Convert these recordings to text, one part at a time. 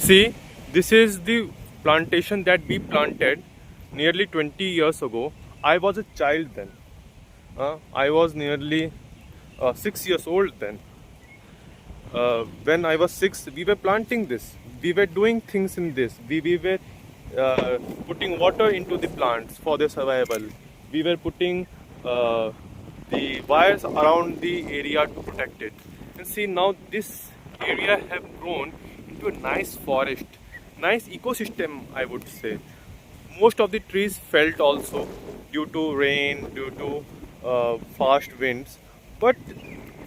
See, this is the plantation that we planted nearly 20 years ago. I was a child then. I was nearly 6 years old then. When I was 6, we were planting this. We were doing things in this. We were putting water into the plants for their survival. We were putting the wires around the area to protect it. And see, now this area have grown into a nice forest, nice ecosystem, I would say. Most of the trees felt also due to rain, due to fast winds, but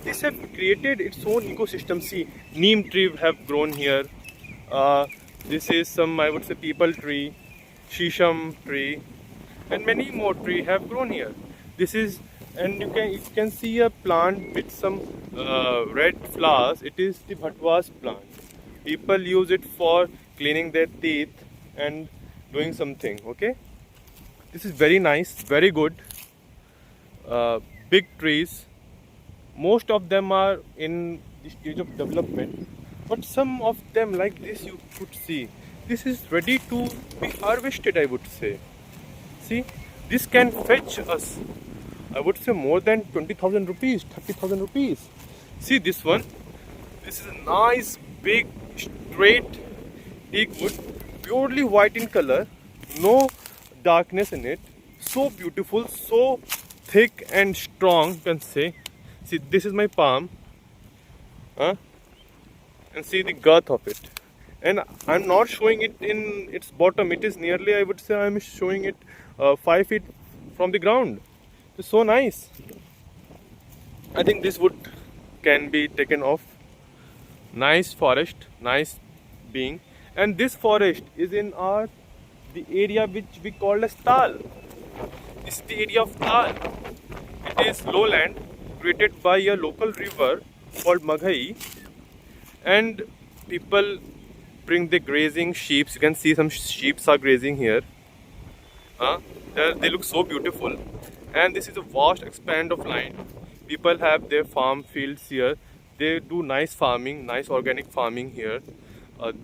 this have created its own ecosystem. See, neem tree have grown here. This is some, I would say, peepal tree, shisham tree, and many more tree have grown here. This is, and you can see a plant with some red flowers. It is the bhatwas plant. People use it for cleaning their teeth and doing something. Okay, this is very nice, very good. Big trees. Most of them are in the stage of development, but some of them, like this, you could see this is ready to be harvested, I would say. See, this can fetch us, I would say, more than 20,000 rupees, 30,000 rupees. See this one. This is a nice, big, straight teak wood, purely white in color, no darkness in it. So beautiful, so thick and strong, you can say. See, this is my palm, and see the girth of it. And I'm not showing it in its bottom. It is nearly, I would say, I'm showing it 5 feet from the ground. It's so nice. I think this wood can be taken off. Nice forest, nice being. And this forest is in the area which we call as Tal. This is the area of Tal. It is lowland, created by a local river called Maghai, and people bring the grazing sheep. You can see some sheep are grazing here. They look so beautiful, and this is a vast expanse of land. People have their farm fields here. They do nice farming, nice organic farming here.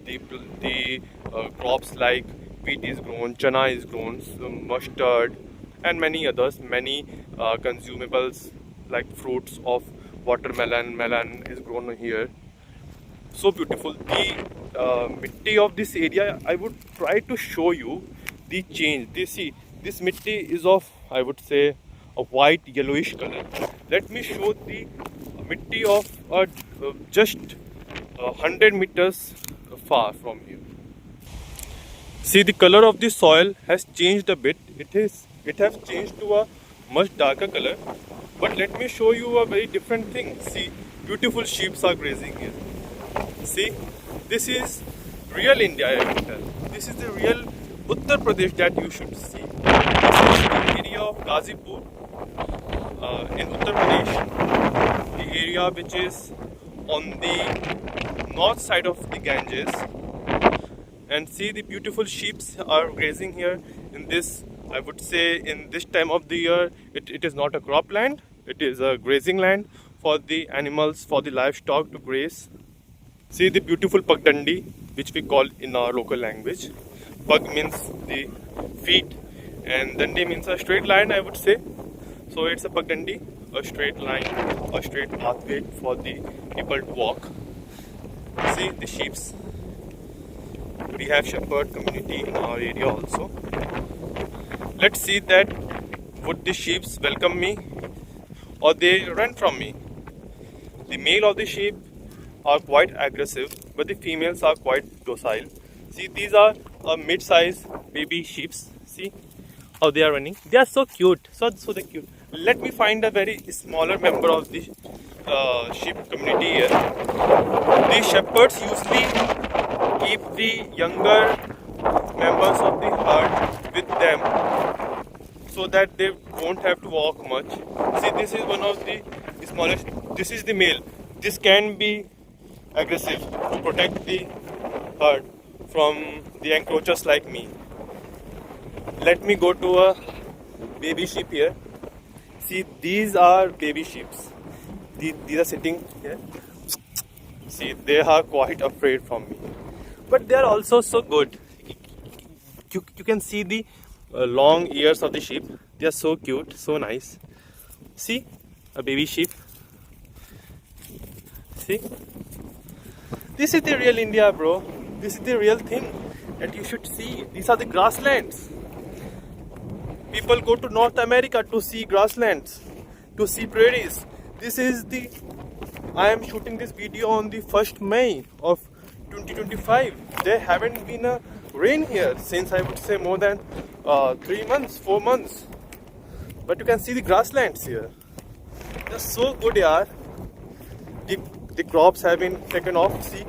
The crops like wheat is grown, chana is grown, some mustard, and many others. Many consumables like fruits of watermelon, melon is grown here. So beautiful. The mitti of this area, I would try to show you the change. They see this mitti is of, I would say, a white yellowish color. Let me show the mitti of just 100 meters far from here. See, the color of the soil has changed a bit. It has changed to a much darker color. But let me show you a very different thing. See, beautiful sheep are grazing here. See, this is real India, I will tell. This is the real Uttar Pradesh that you should see. This is the area of Ghazipur in Uttar Pradesh, the area which is on the north side of the Ganges. And see, the beautiful sheep are grazing here in this, I would say, in this time of the year. It is not a crop land, it is a grazing land for the animals, for the livestock to graze. See the beautiful pagdandi, which we call in our local language. Pag means the feet, and dandi means a straight line, I would say. So it's a pagdandi, a straight line, a straight pathway for the people to walk. See the sheeps. We have shepherd community in our area also. Let's see that would the sheep welcome me or they run from me. The male of the sheep are quite aggressive, but the females are quite docile. See, these are mid-sized baby sheep. See how they are running. They are so cute, so they're cute. Let me find a very smaller member of the sheep community here. The shepherds usually keep the younger members of the herd with them so that they won't have to walk much. See, this is one of the smallest. This is the male. This can be aggressive to protect the herd from the encroachers like me. Let me go to a baby sheep here. See, these are baby sheep. These are sitting here. See, they are quite afraid from me. but they are also so good. You can see the long ears of the sheep. They are so cute, so nice. See, a baby sheep. See, this is the real India, bro. This is the real thing that you should see. These are the grasslands. People go to North America to see grasslands, to see prairies. This is the. I am shooting this video on the 1st May of 2025. There haven't been a rain here since, I would say, more than 3 months, 4 months. But you can see the grasslands here. They're so good, yaar. The crops have been taken off. See,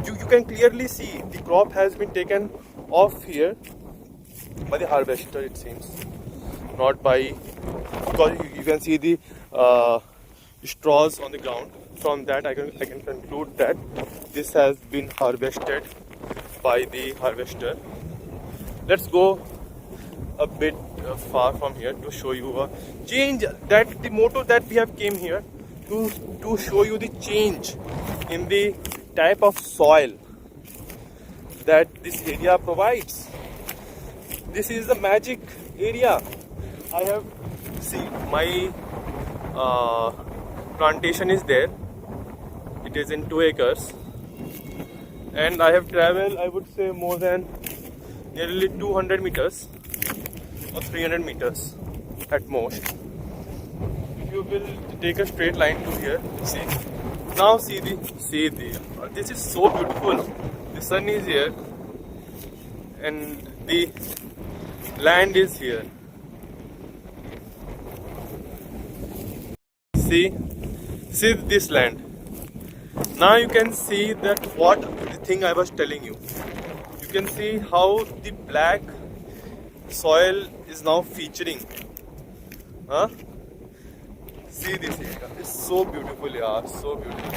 you can clearly see the crop has been taken off here by the harvester, it seems. Not by, because you can see the straws on the ground. From that I can conclude that this has been harvested by the harvester. Let's go a bit far from here to show you a change, that the motto that we have came here to show you the change in the type of soil that this area provides. This is the magic area. I have, see, my plantation is there. It is in 2 acres, and I have traveled, I would say, more than nearly 200 meters or 300 meters at most. If you will take a straight line to here, see, now see the this is so beautiful. The sun is here and the land is here. See this land. Now you can see that what the thing I was telling you. You can see how the black soil is now featuring. Huh? See this area. It's so beautiful, yaar. So beautiful.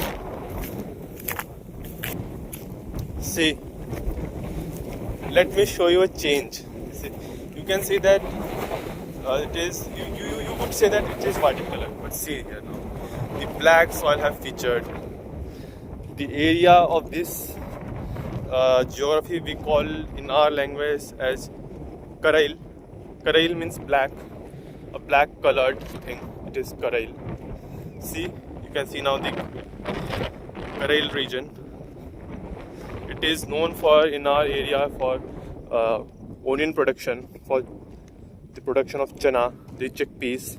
See. Let me show you a change. See. You can see that it is. You would say that it is white color, but see here now. The black soil have featured. The area of this geography we call in our language as Karail. Karail means black, a black colored thing. It is Karail. See, you can see now the Karail region. It is known for in our area for onion production, for the production of chana, the chickpeas.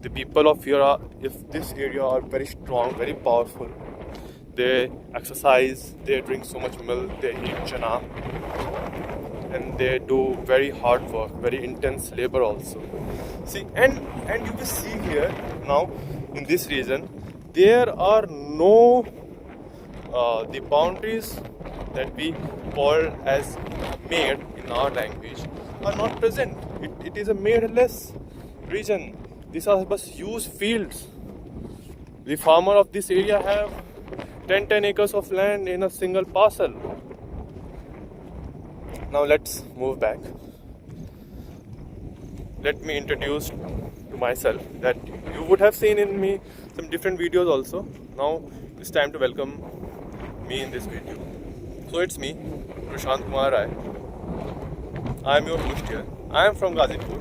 The people of here are, if this area are very strong, very powerful. They exercise, they drink so much milk, they eat chana, and they do very hard work, very intense labor also. See, and you will see here now in this region, there are no the boundaries that we call as made in our language are not present. It is a made-less region. These are just huge fields. The farmer of this area have 10 acres of land in a single parcel. Now let's move back. Let me introduce to myself that you would have seen in me some different videos also. Now it's time to welcome me in this video. So it's me, Prashant Kumar Rai. I am your host here. I am from Gazipur.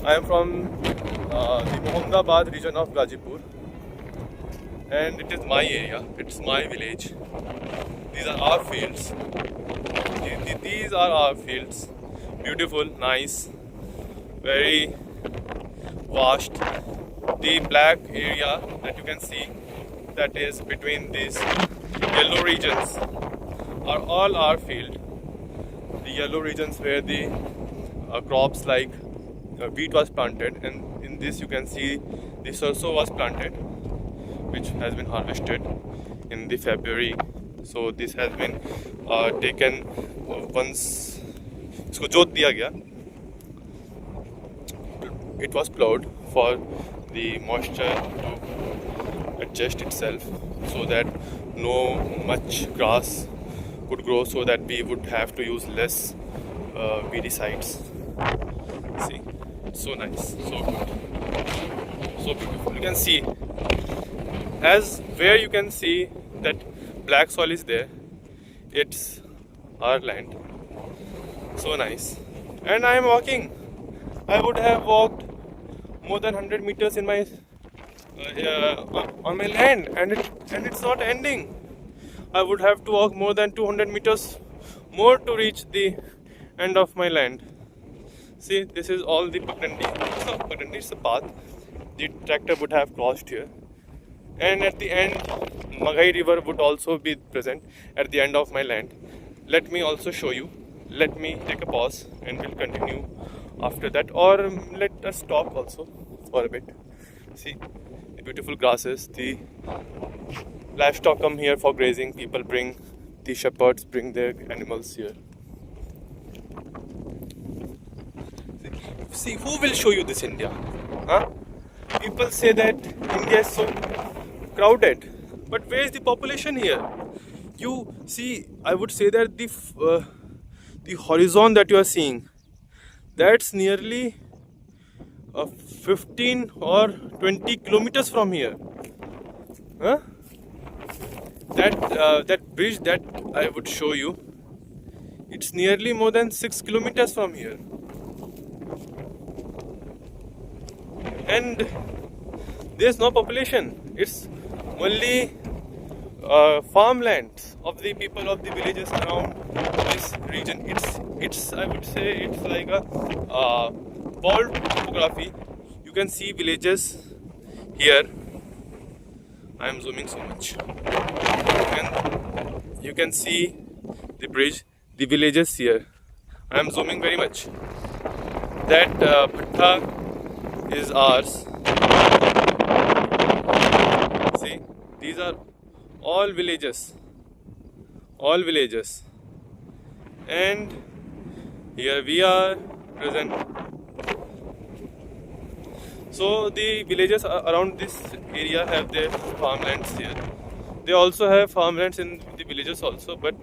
I am from the Mohammadabad region of Gazipur. And it is my area, it's my village. These are our fields. These are our fields. Beautiful, nice, very vast. The black area that you can see, that is between these yellow regions, are all our field. The yellow regions where the crops like wheat was planted, and in this you can see the sarso was planted, which has been harvested in the February. So this has been taken once इसको जोत दिया गया. It was plowed for the moisture to adjust itself so that no much grass could grow, so that we would have to use less weedicides. See, so nice, so good, so beautiful. You can see, as where you can see that black soil is there, It's our land. So nice. And I am walking. I would have walked more than 100 meters in my on my land, and it's not ending. I would have to walk more than 200 meters more to reach the end of my land. See, this is all the Pagdandi. It's not Pagdandi, it's a path. The tractor would have crossed here. And at the end, Maghai river would also be present at the end of my land. Let me also show you. Let me take a pause and we'll continue after that. Or let us talk also for a bit. See, the beautiful grasses, the livestock come here for grazing. People bring, the shepherds bring their animals here. See, who will show you this India? Huh? People say that India is so crowded, but where is the population here? You see, I would say that the horizon that you are seeing, that's nearly 15 or 20 kilometers from here. Huh? That bridge that I would show you, it's nearly more than 6 kilometers from here. And there's no population. It's only farmlands of the people of the villages around this region. It's I would say it's like a bald topography. You can see villages here. I am zooming so much, and you can see the bridge, the villages here. I am zooming very much. That Bhatta is ours. See, these are all villages, and here we are present. So the villages around this area have their farmlands here. They also have farmlands in the villages also, but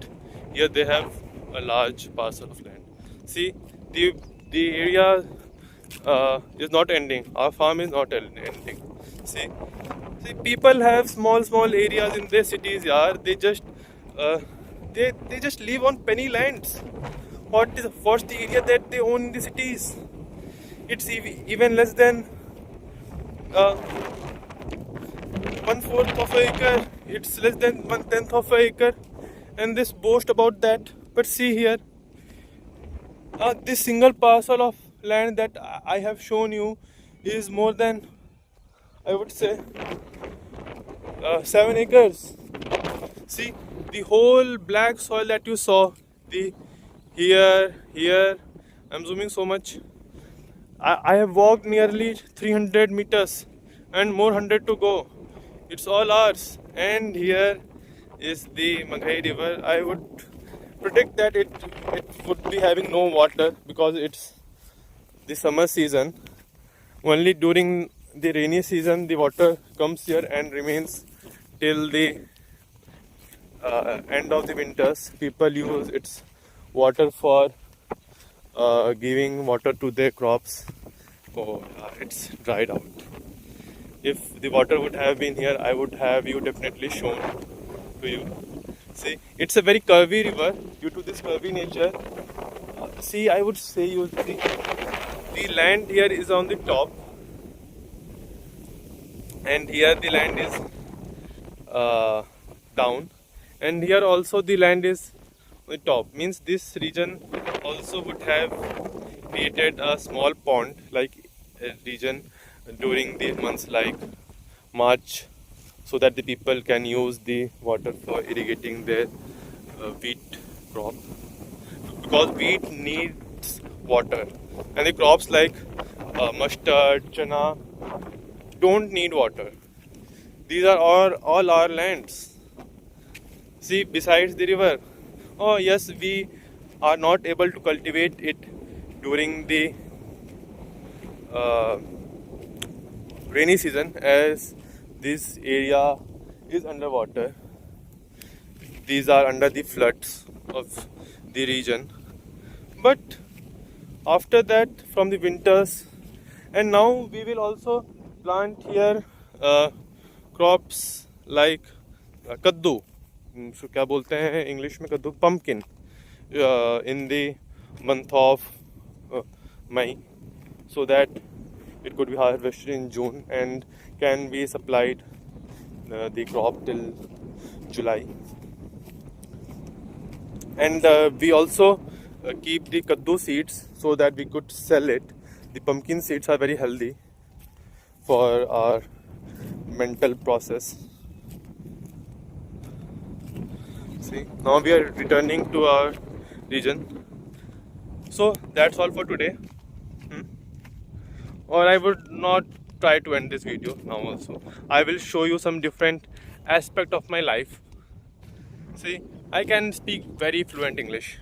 here they have a large parcel of land. See, the area is not ending. Our farm is not ending. See, people have small areas in their cities. Yeah, they just they just live on penny lands. What's the area that they own in the cities? It's even less than 1/4 of an acre. It's less than 1/10 of an acre, and this boast about that. But see here, this single parcel of land that I have shown you is more than, I would say, 7 acres. See, the whole black soil that you saw, the here, I'm zooming so much. I have walked nearly 300 meters and more 100 to go. It's all ours. And here is the Maghai river. I would predict that it would be having no water because it's the summer season. Only during the rainy season the water comes here and remains till the end of the winters. People use its water for giving water to their crops. Oh, it's dried out. If the water would have been here, I would have you definitely shown to you. See, it's a very curvy river. Due to this curvy nature, see, I would say you see, the land here is on the top, and here the land is down, and here also the land is on the top. Means this region also would have created a small pond like a region during the months like March, so that the people can use the water for irrigating their wheat crop, because wheat needs water, and the crops like mustard, chana don't need water. These are all our lands. See, besides the river, oh yes, we are not able to cultivate it during the rainy season, as this area is underwater. These are under the floods of the region. But after that, from the winters, and now we will also plant here crops like kaddu. सो क्या बोलते हैं English में कद्दू, pumpkin, in the month of May, so that it could be harvested in June and can be supplied the crop till July. And we also keep the kaddu seeds so that we could sell it. The pumpkin seeds are very healthy for our mental process. See, now we are returning to our region. So that's all for today. Or I would not try to end this video now also. I will show you some different aspect of my life. See, I can speak very fluent English.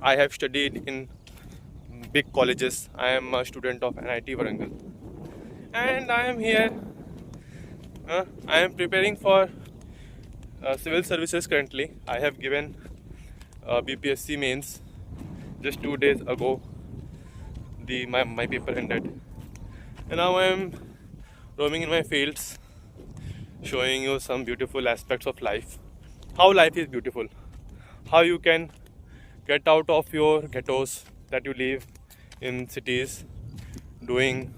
I have studied in big colleges. I am a student of NIT Warangal. And I am here. I am preparing for civil services currently. I have given BPSC mains just 2 days ago. My paper ended. And now I am roaming in my fields, showing you some beautiful aspects of life. How life is beautiful. How you can get out of your ghettos that you live in cities, doing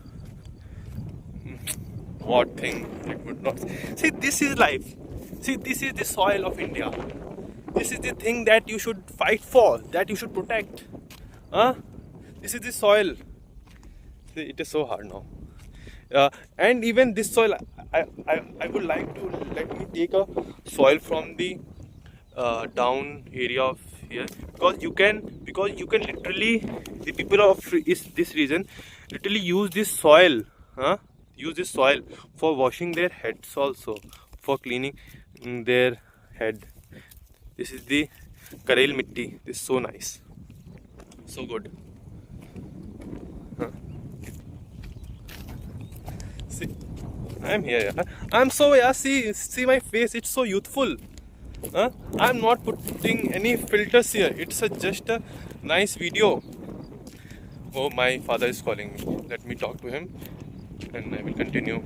what thing it would not. See, this is life. See, this is the soil of India. This is the thing that you should fight for, that you should protect. This is the soil. See, it is so hard now. And even this soil, I would like to let me take a soil from the down area of here, because you can literally, the people of this region literally use this soil, for washing their heads also, for cleaning their head. This is the Karel mitti. This is so nice, so good. See, I'm here. I'm so, see my face. It's so youthful. I'm not putting any filters here. It's just a nice video. Oh, my father is calling me. Let me talk to him, and I will continue.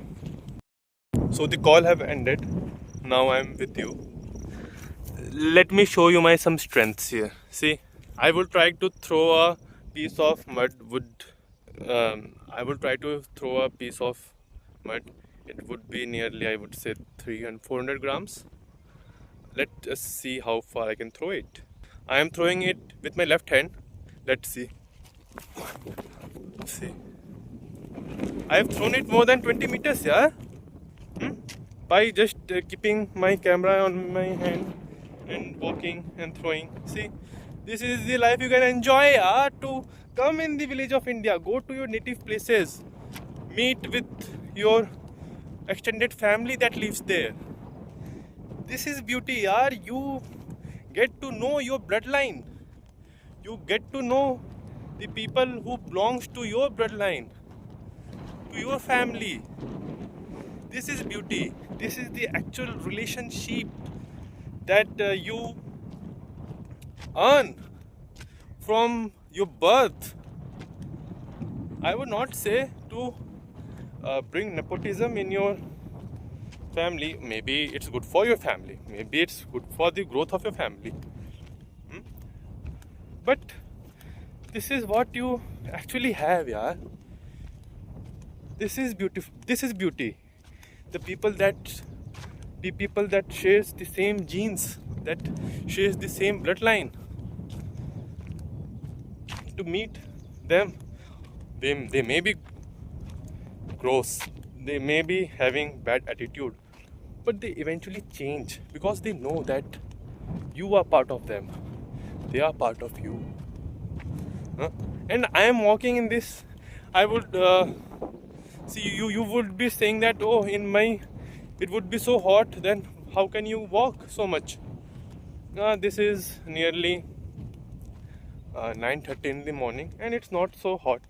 So the call have ended. Now I'm with you. Let me show you my some strengths here. See, I will try to throw a piece of wood. I will try to throw a piece of mud. It would be nearly, I would say, 300-400 grams. Let us see how far I can throw it. I am throwing it with my left hand. Let's see. See, I have thrown it more than 20 meters, yeah? By just keeping my camera on my hand and walking and throwing. See, this is the life you can enjoy, to come in the village of India. Go to your native places. Meet with your extended family that lives there. This is beauty, yaar. You get to know your bloodline. You get to know the people who belongs to your bloodline, to your family. This is beauty. This is the actual relationship that you earn from your birth. I would not say to bring nepotism in your family. Maybe it's good for your family. Maybe it's good for the growth of your family. But this is what you actually have, yaar. This is beautiful. This is beauty. The people that shares the same genes, that shares the same bloodline. To meet them, they may be gross, they may be having bad attitude, but they eventually change because they know that you are part of them, they are part of you. And I am walking in this. I would see you would be saying that, oh, it would be so hot, then how can you walk so much? This is nearly 9:30 in the morning and it's not so hot.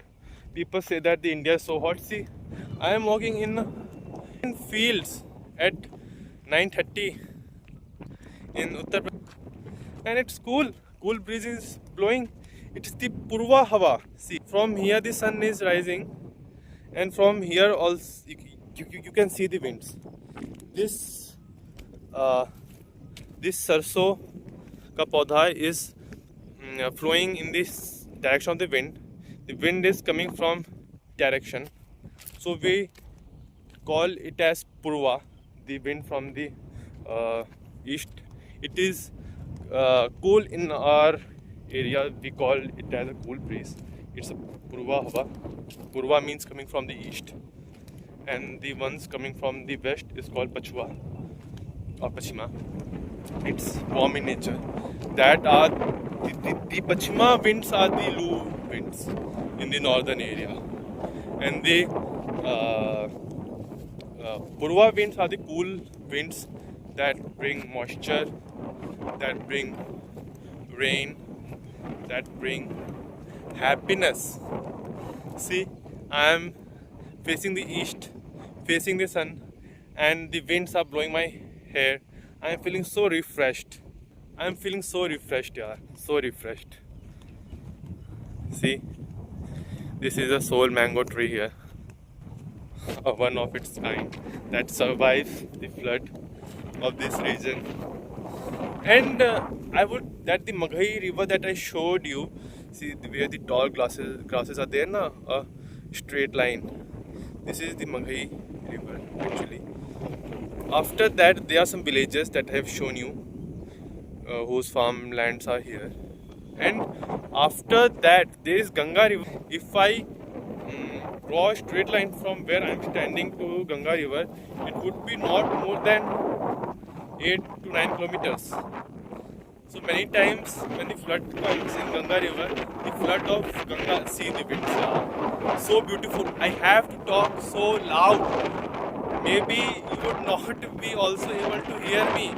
People say that the India is so hot. See, I am walking in fields at 9:30 in Uttar Pradesh, and it's cool. Cool breeze is blowing. It's the Purva Hava. See, from here the sun is rising, and from here also you can see the winds. This this sarso ka paudha is flowing in this direction of the wind. The wind is coming from direction, so we call it as purva, the wind from the east. It is cool in our area. We call it as a cool breeze. It's a purva hava. Purva means coming from the east, and the ones coming from the west is called pachua or pachima. It's warm in nature. That are the pachima winds are the low winds in the northern area, and the purva winds are the cool winds that bring moisture, that bring rain, that bring happiness. See, I am facing the east, facing the sun, and the winds are blowing my hair. I am feeling so refreshed. I am feeling so refreshed, yeah, so refreshed. See, this is a sole mango tree here, one of its kind that survives the flood of this region. And I would that the Maghai river that I showed you, see where the tall grasses are there, na, a straight line. This is the Maghai river actually. After that, there are some villages that I have shown you, whose farmlands are here. And after that, there is Ganga river. If I draw a straight line from where I am standing to Ganga river, it would be not more than 8 to 9 kilometers. So many times when the flood comes in Ganga river, the flood of Ganga, see the winds are so beautiful. I have to talk so loud. Maybe you would not be also able to hear me,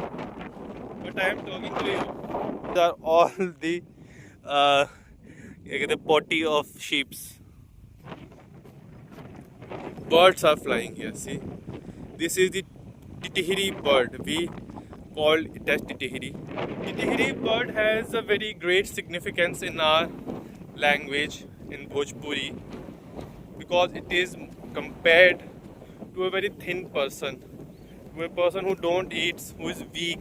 but I am talking to you. These are all the potty of sheeps. Birds are flying here. See, this is the Titihiri bird. We call it as Titihiri. Titihiri bird has a very great significance in our language, in Bhojpuri, because it is compared to a very thin person, to a person who don't eat, who is weak,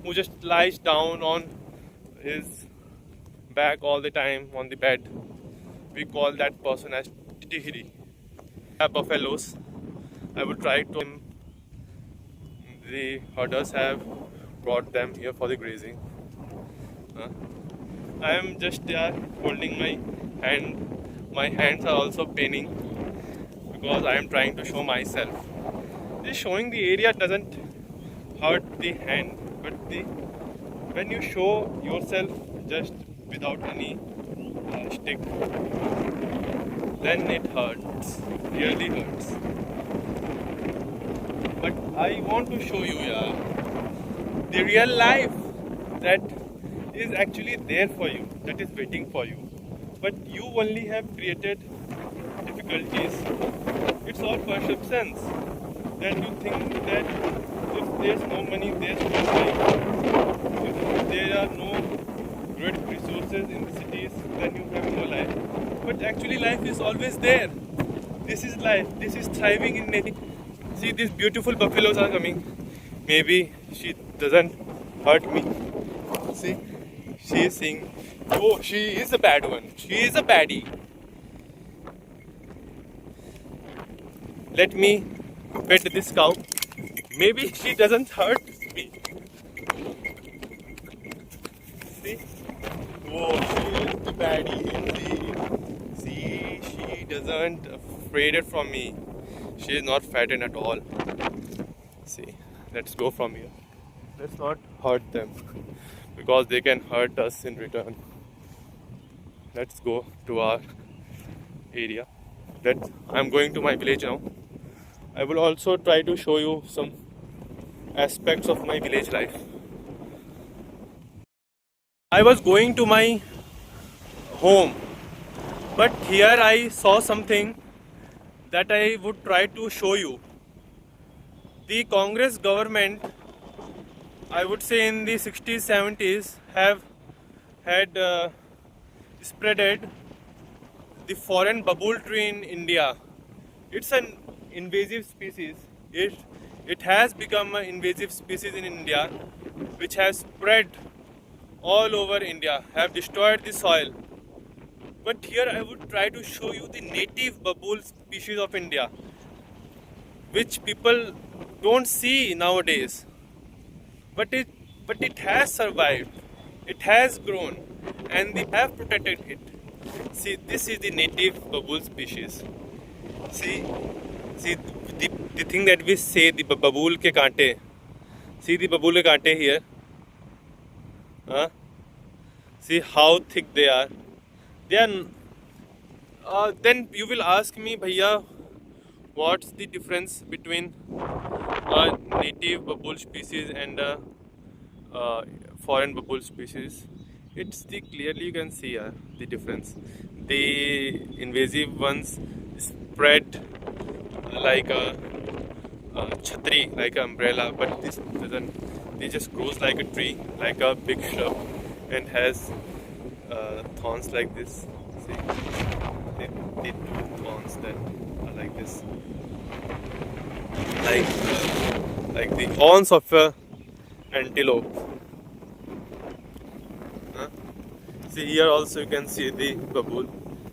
who just lies down on his back all the time on the bed. We call that person as Titihiri. Buffaloes. I would try to. The herders have brought them here for the grazing. I am just holding my hand. My hands are also paining because I am trying to show myself. Just showing the area doesn't hurt the hand, but when you show yourself just without any stick, then it hurts, really hurts. But I want to show you, the real life that is actually there for you, that is waiting for you. But you only have created difficulties. It's all perceptions. That you think that if there's no money, there's no life. If there are no great resources in the cities, then you have no life. But actually life is always there. This is life. This is thriving in nature. See, these beautiful buffaloes are coming. Maybe she doesn't hurt me. See, she is saying, oh, she is a bad one. She is a baddie. Let me pet this cow. Maybe she doesn't hurt me. See? Oh, she is the baddie indeed. See, she doesn't afraid from me. She is not fattened at all. See, let's go from here. Let's not hurt them because they can hurt us in return. Let's go to our area. I'm going to my village now. I will also try to show you some aspects of my village life. I was going to my home, but here I saw something that I would try to show you. The Congress government, I would say in the 60s, 70s, had spreaded the foreign bubble tree in India. It's an invasive species. It has become an invasive species in India, which has spread all over India, have destroyed the soil. But here I would try to show you the native bubble species of India, which people don't see nowadays. But it has survived. It has grown, and they have protected it. See, this is the native bubble species. See, see the thing that we say, the babul ke kaante. See the babul ke kaante here. Huh? See how thick they are. They are. Then you will ask me, Bhaiya, what's the difference between a native bubble species and a foreign bubble species? It's the clearly you can see the difference. The invasive ones spread like a chhatri, like an umbrella, but this doesn't. They just grows like a tree, like a big shrub, and has thorns like this. See, they two thorns that are like this, like the horns of a antelope. Huh? See here also you can see the baboon.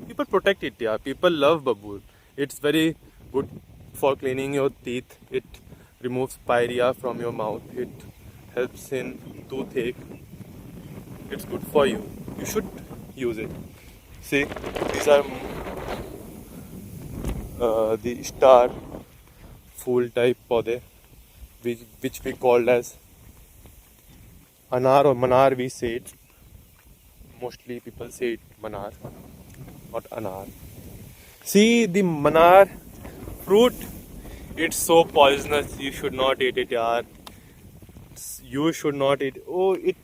People protect it, yeah. People love baboon. It's very good for cleaning your teeth. It removes pyorrhea from your mouth. It helps in toothache. It's good for you. You should use it. See, these are the star fool type पौधे, which we called as anar or manar. We say it. Mostly people say it manar, not anar. See the manar fruit. It's so poisonous. You should not eat it, yaar. You should not eat. Oh, it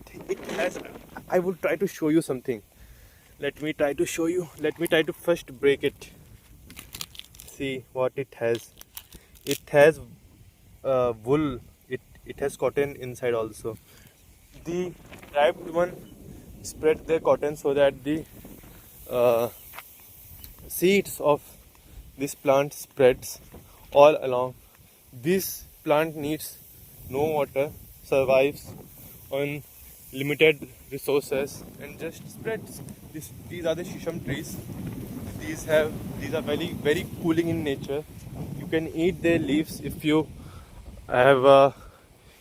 has. I will try to show you something. Let me try to show you. Let me try to first break it. See what it has. It has wool. It has cotton inside also. The tribed one spread their cotton so that the seeds of this plant spreads all along. This plant needs no water, survives on limited resources, and just spreads. These are the shisham trees. These are very cooling in nature. You can eat their leaves if you have a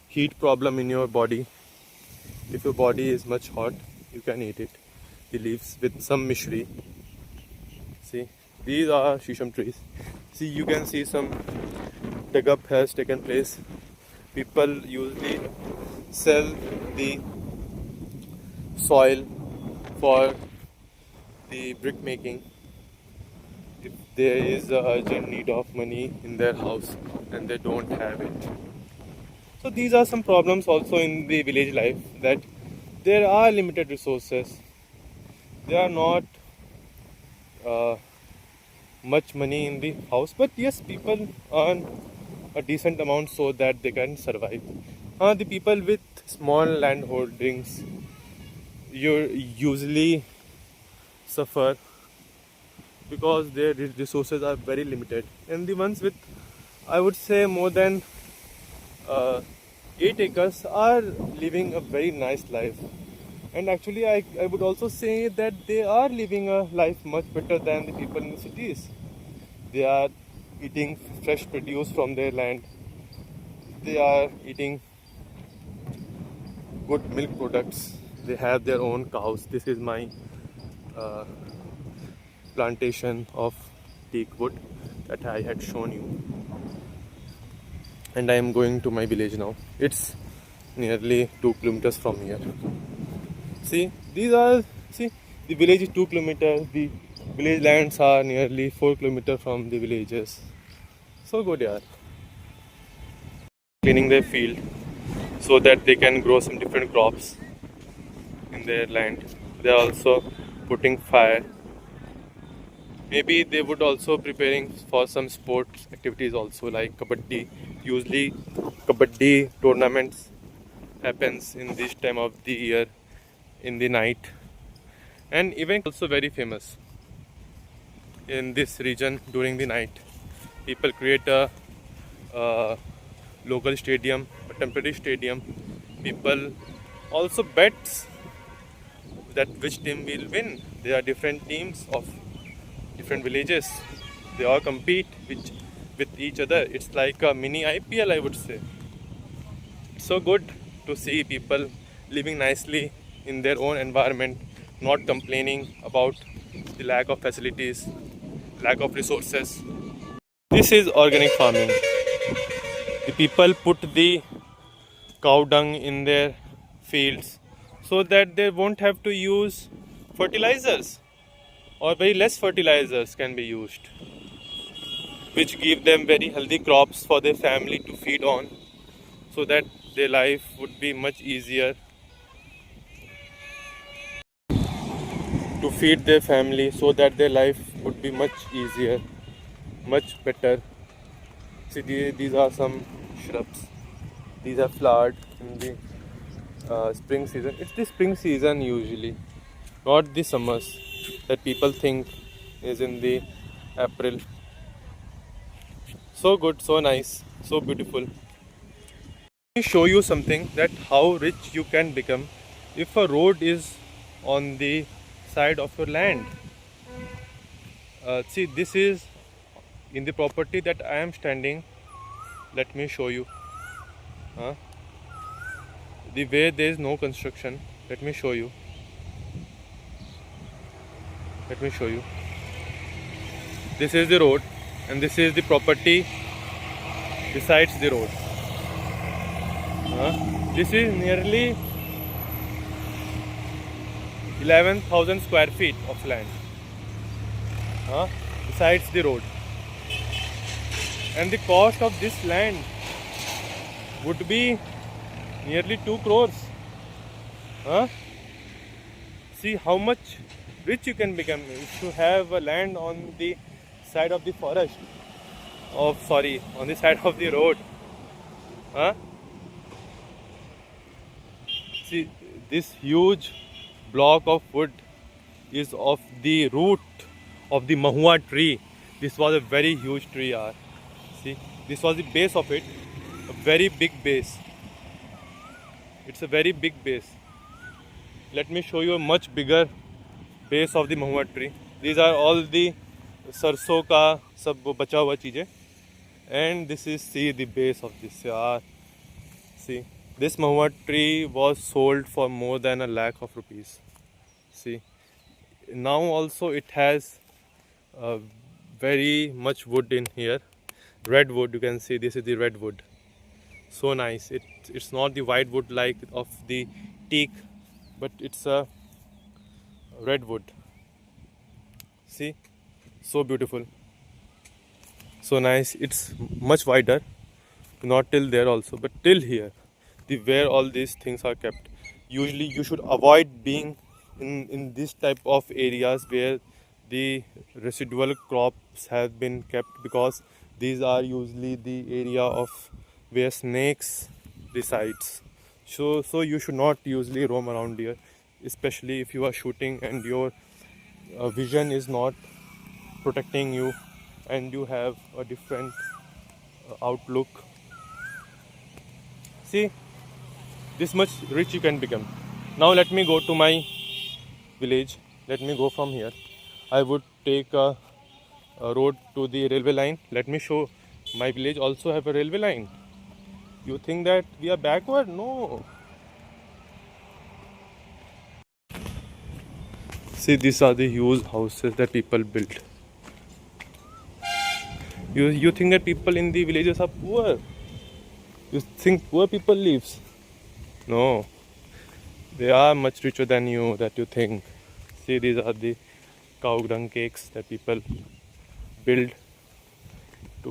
heat problem in your body. If your body is much hot, you can eat it. The leaves with some mishri. See, these are shisham trees. See, you can see some dig up has taken place. People usually sell the soil for the brick making if there is a urgent need of money in their house and they don't have it. So these are some problems also in the village life, that there are limited resources. There are not much money in the house, but yes, people earn a decent amount so that they can survive. The people with small land holdings usually suffer because their resources are very limited, and the ones with, I would say, more than 8 acres are living a very nice life. And actually I would also say that they are living a life much better than the people in the cities. They are eating fresh produce from their land. They are eating good milk products. They have their own cows. This is my plantation of teak wood that I had shown you. And I am going to my village now. It's nearly 2 kilometers from here. See, the village is 2 kilometers. The village lands are nearly 4 kilometers from the villages. So good, yaar. Cleaning their field so that they can grow some different crops in their land. They are also putting fire. Maybe they would also preparing for some sports activities also, like kabaddi. Usually kabaddi tournaments happens in this time of the year in the night, and even also very famous in this region during the night. People create a local stadium, a temporary stadium. People also bets that which team will win. There are different teams of different villages. They all compete with each other. It's like a mini IPL, I would say. It's so good to see people living nicely in their own environment, not complaining about the lack of facilities, lack of resources. This is organic farming. The people put the cow dung in their fields so that they won't have to use fertilizers, or very less fertilizers can be used, which give them very healthy crops for their family to feed on, so that their life would be much easier to feed their family, so that their life would be much easier, much better. See, these are some shrubs. These are flowered in the spring season. It's the spring season usually, not the summers that people think is in the April. So good, so nice, so beautiful. Let me show you something, that how rich you can become if a road is on the side of your land. See, this is in the property that I am standing. Let me show you. The way there is no construction. Let me show you. Let me show you. This is the road, and this is the property besides the road. This is nearly 11,000 square feet of land besides the road, and the cost of this land would be nearly 2 crores. See how much rich you can become if you have a land on the side of the forest, on the side of the road. See, this huge block of wood is of the root of the mahua tree. This was a very huge tree. See, this was the base of it, a very big base. It's a very big base. Let me show you a much bigger base of the mahua tree. These are all the sarso ka sab bacha hua cheezein, and this is, see, the base of this. See, this mahua tree was sold for more than a lakh of rupees. See, now also it has very much wood in here, red wood. You can see this is the red wood. So nice. It's not the white wood like of the teak, but it's a red wood. See, so beautiful, so nice. It's much wider, not till there also, but till here, where all these things are kept. Usually you should avoid being in this type of areas where the residual crops have been kept, because these are usually the area of where snakes resides. So you should not usually roam around here, especially if you are shooting and your vision is not protecting you and you have a different outlook. See, this much rich you can become. Now let me go to my village. Let me go from here. I would take a road to the railway line. Let me show, my village also have a railway line. You think that we are backward? No. See, these are the huge houses that people build. You think that people in the villages are poor? You think poor people lives? No. They are much richer than you that you think. See, these are the cow dung cakes that people build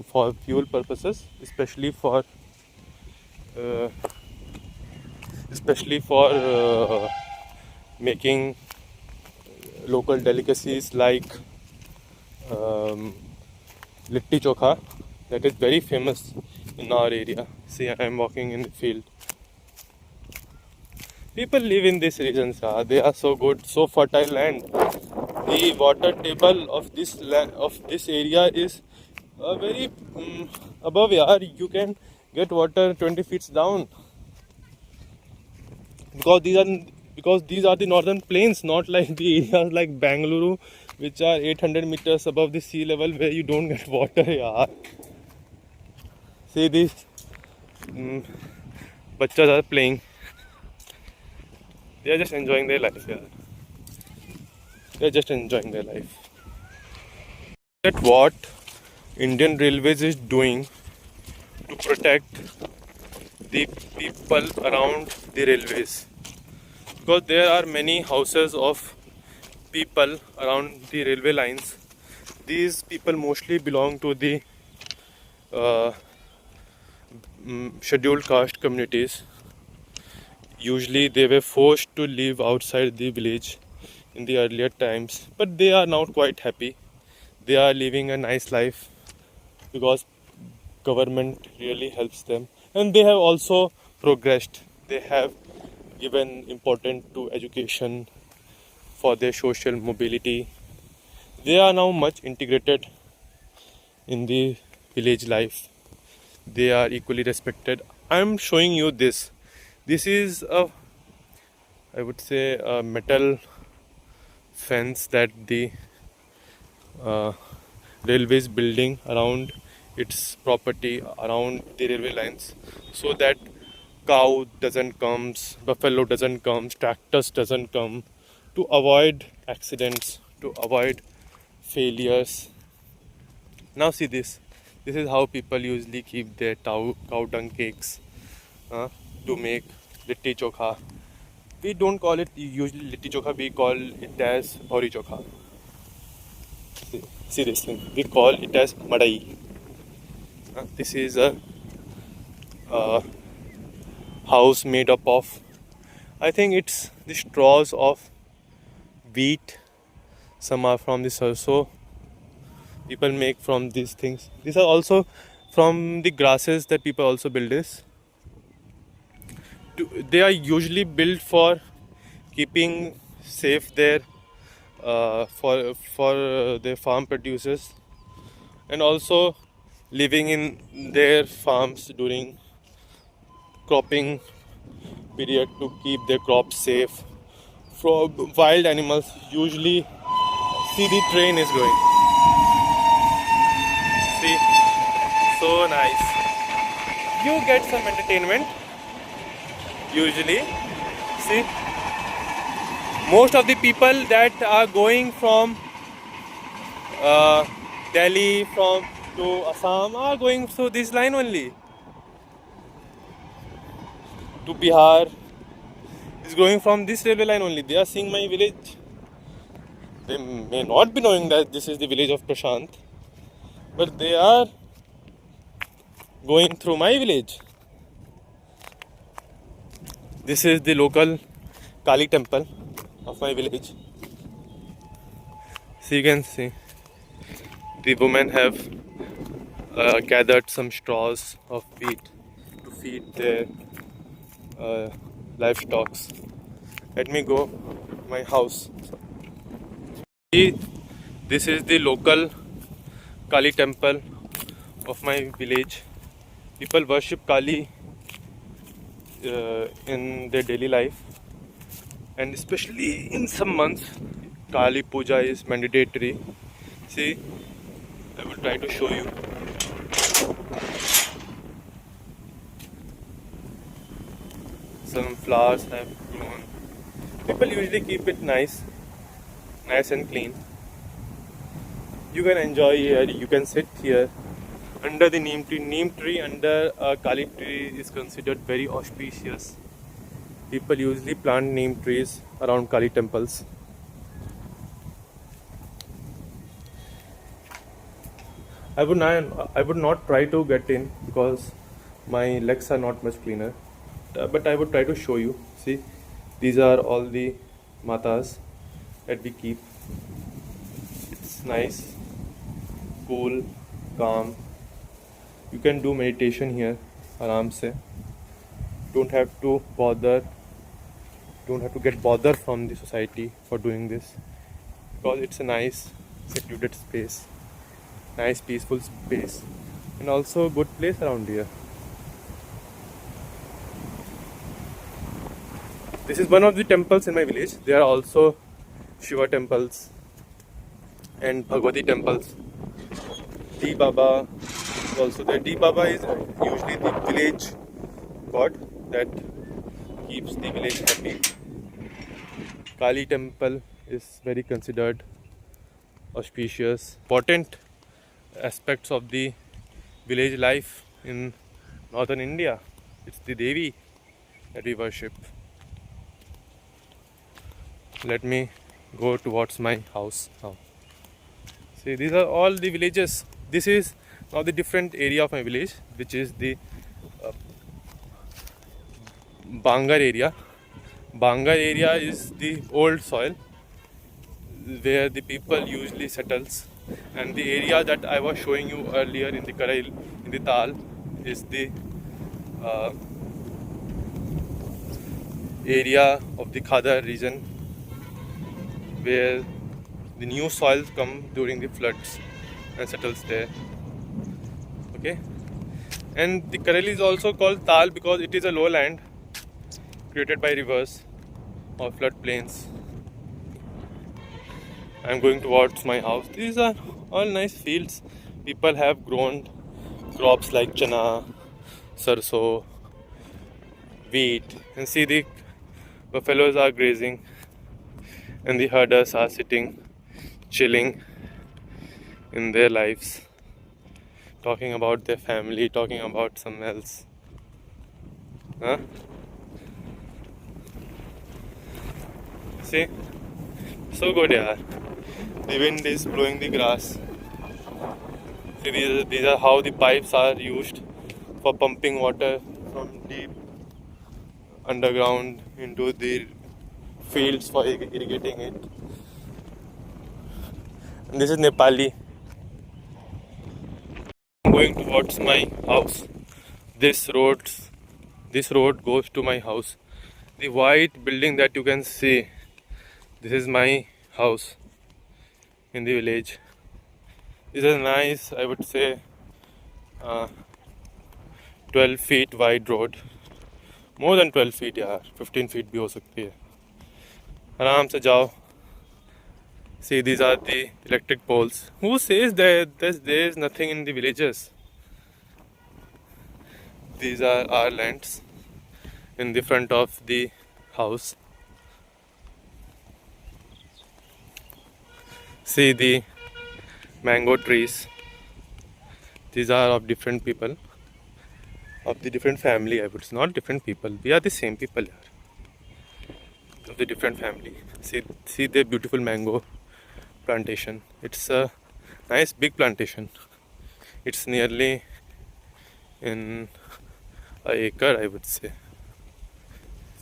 for fuel purposes, especially for making local delicacies like litti chokha, that is very famous in our area. See, I am walking in the field. People live in these regions. They are so good, so fertile land. The water table of this area is very above. You can get water 20 feet down. because these are the northern plains, not like the areas like Bangalore, which are 800 meters above the sea level, where you don't get water. Yeah. See these bachas are playing. They are just enjoying their life. Yeah. They are just enjoying their life. At what Indian Railways is doing to protect the people around the railways, because there are many houses of people around the railway lines. These people mostly belong to the uh, scheduled caste communities. Usually they were forced to live outside the village in the earlier times, but they are now quite happy. They are living a nice life because government really helps them, and they have also progressed. They have given importance to education for their social mobility. They are now much integrated in the village life. They are equally respected. I am showing you this. This is a, I would say, a metal fence that the uh, railways building around its property, around the railway lines, so that cow doesn't comes, buffalo doesn't come, tractors doesn't come, to avoid accidents, to avoid failures. Now see this. This is how people usually keep their cow dung cakes to make litti chokha. We don't call it usually litti chokha. We call it as bhauri chokha. See this thing. We call it as madai. This is a house made up of, I think it's the straws of wheat. Some are from the sarso. People make from these things. These are also from the grasses that people also build this. They are usually built for keeping safe their for their farm producers, and also living in their farms during cropping period to keep their crops safe from wild animals. Usually, see the train is going. See, so nice. You get some entertainment. Usually, see, most of the people that are going from Delhi from to Assam are going through this line only. To Bihar is going from this railway line only. They are seeing my village. They may not be knowing that this is the village of Prashant, but they are going through my village. This is the local Kali temple of my village. So you can see the women have gathered some straws of wheat to feed their livestock. Let me go my house. See, this is the local Kali temple of my village. People worship Kali in their daily life, and especially in some months Kali Puja is mandatory. See, I will try to show you. Some flowers have grown. People usually keep it nice and clean. You can enjoy here, you can sit here under the neem tree. Neem tree under a Kali tree is considered very auspicious. People usually plant neem trees around Kali temples. I would not try to get in because my legs are not much cleaner. But I would try to show you. See, these are all the matas that we keep. It's nice, cool, calm. You can do meditation here, aram se. Don't have to get bothered from the society for doing this, because it's a nice, secluded space, nice, peaceful space, and also a good place around here. This is one of the temples in my village. There are also Shiva temples and Bhagwati temples. D Baba is also there. D Baba is usually the village god that keeps the village happy. Kali temple is very considered auspicious. Important aspects of the village life in northern India. It's the Devi that we worship. Let me go towards my house now. See, these are all the villages. This is now the different area of my village, which is the Bangar area. Bangar area is the old soil where the people usually settles, and the area that I was showing you earlier in the Karail, in the Tal, is the area of the Khadar region where the new soils come during the floods and settles there. Okay, and the Karail is also called Tal because it is a lowland created by rivers or flood plains. I am going towards my house. These are all nice fields. People have grown crops like chana, sarso, wheat, and see the buffaloes are grazing and the herders are sitting, chilling in their lives, talking about their family, talking about some else. Huh? See? So good, yeah. The wind is blowing the grass. See, these are how the pipes are used for pumping water from deep underground into the fields for irrigating it. And this is Nepali. I'm going towards my house. This road goes to my house. The white building that you can see, this is my house in the village. This is a nice, I would say, 12 feet wide road. More than 12 feet, यार 15 feet भी हो सकती है. आराम से जाओ. See, these are the electric poles. Who says that there is nothing in the villages? These are our lands in the front of the house. See the mango trees. These are of different people, of the different family. I would say not different people. We are the same people here. Of the different family. See the beautiful mango plantation. It's a nice big plantation. It's nearly in an acre, I would say.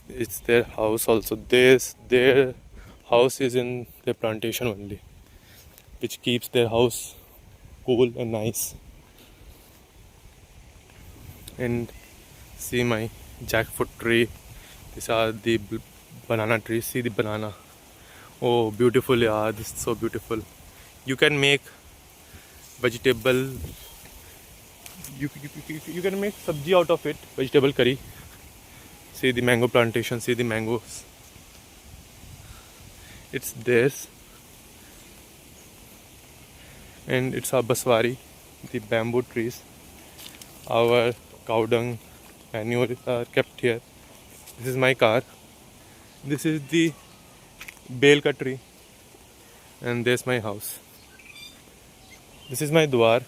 It's their house also. Their house is in their plantation only, which keeps their house cool and nice. And see my jackfruit tree. These are the banana trees. See the banana. Oh, beautiful, yeah. This is so beautiful. You can make vegetable. You can make sabji out of it. Vegetable curry. See the mango plantation. See the mangoes. It's theirs. And it's our baswari, the bamboo trees. Our cow dung manure are kept here. This is my car. This is the bale ka tree. And there's my house. This is my dwar.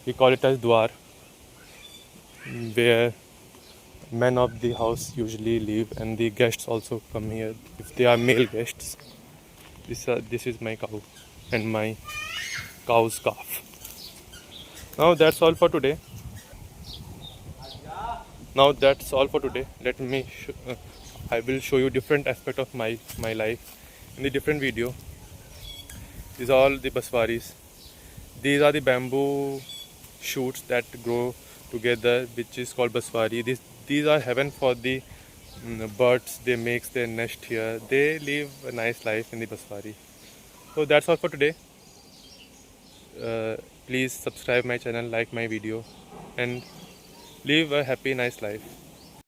We call it as dwar, where men of the house usually live, and the guests also come here if they are male guests. This is my cow and my cow's calf. Now that's all for today. Let me I will show you different aspect of my life in the different video. These are all the baswaris. These are the bamboo shoots that grow together, which is called baswari. These are heaven for the birds. They make their nest here. They live a nice life in the baswari. So that's all for today. Please subscribe my channel, like my video, and live a happy, nice life.